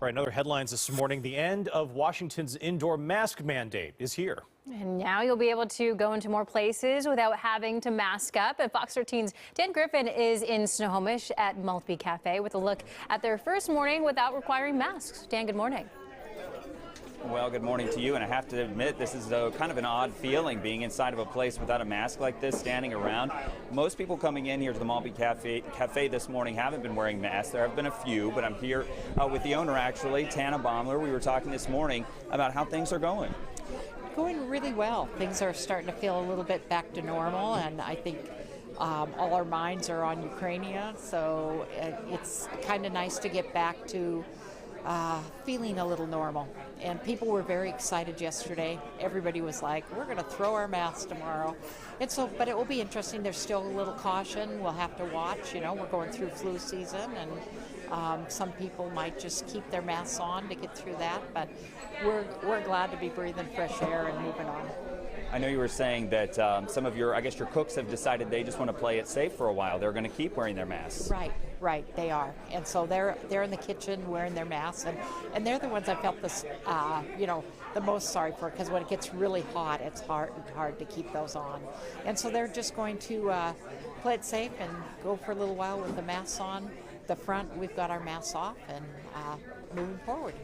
All right, another headlines this morning. The end of Washington's indoor mask mandate is here. And now you'll be able to go into more places without having to mask up. And Fox 13's Dan Griffin is in Snohomish at Maltby Cafe with a look at their first morning without requiring masks. Dan, good morning. Well, good morning to you, and I have to admit this is kind of an odd feeling being inside of a place without a mask like this, standing around. Most people coming in here to the Maltby Cafe this morning haven't been wearing masks. There have been a few, but I'm here with the owner, actually, Tana Baumler. We were talking this morning about how things are going. Going really well. Things are starting to feel a little bit back to normal, and I think all our minds are on Ukraine, so it's kind of nice to get back to feeling a little normal. And people were very excited yesterday. Everybody was like, we're going to throw our masks tomorrow. And so, but it will be interesting. There's still a little caution. We'll have to watch. You know, we're going through flu season, and some people might just keep their masks on to get through that. But we're glad to be breathing fresh air and moving on. I know you were saying that some of your cooks have decided they just want to play it safe for a while. They're going to keep wearing their masks. Right, they are. And so they're in the kitchen wearing their masks, and they're the ones I felt this, the most sorry for, because when it gets really hot, it's hard to keep those on. And so they're just going to play it safe and go for a little while with the masks on. The front, we've got our masks off, and moving forward.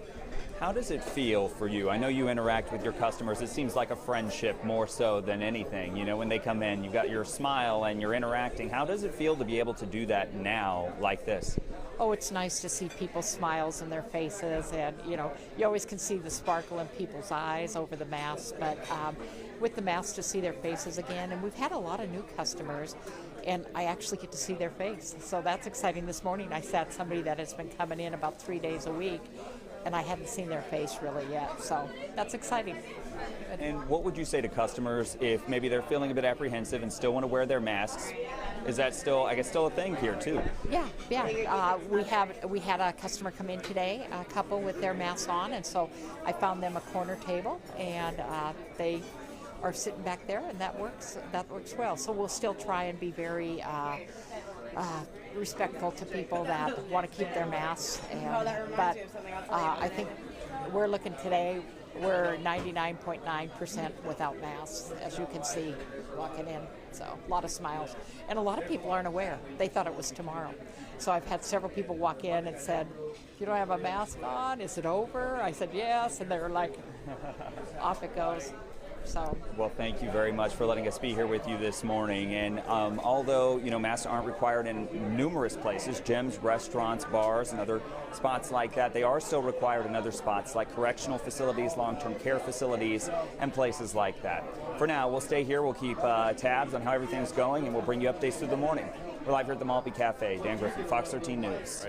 How does it feel for you? I know you interact with your customers. It seems like a friendship more so than anything. You know, when they come in, you've got your smile and you're interacting. How does it feel to be able to do that now like this? Oh, it's nice to see people's smiles in their faces, and you always can see the sparkle in people's eyes over the mask, but with the mask to see their faces again. And we've had a lot of new customers, and I actually get to see their face, so that's exciting. This morning I sat somebody that has been coming in about 3 days a week, and I hadn't seen their face really yet, so that's exciting. And what would you say to customers if maybe they're feeling a bit apprehensive and still want to wear their masks? Is that still, still a thing here too? Yeah. We had a customer come in today, a couple with their masks on, and so I found them a corner table, and they are sitting back there, and that works well. So we'll still try and be very respectful to people that want to keep their masks. But I think we're looking today, we're 99.9% without masks, as you can see walking in. So a lot of smiles. And a lot of people aren't aware. They thought it was tomorrow. So I've had several people walk in and said, you don't have a mask on, is it over? I said, yes, and they're like, off it goes. So. Well, thank you very much for letting us be here with you this morning. And although masks aren't required in numerous places, gyms, restaurants, bars, and other spots like that, they are still required in other spots like correctional facilities, long-term care facilities, and places like that. For now, we'll stay here. We'll keep tabs on how everything's going, and we'll bring you updates through the morning. We're live here at the Maltby Cafe. Dan Griffin, Fox 13 News.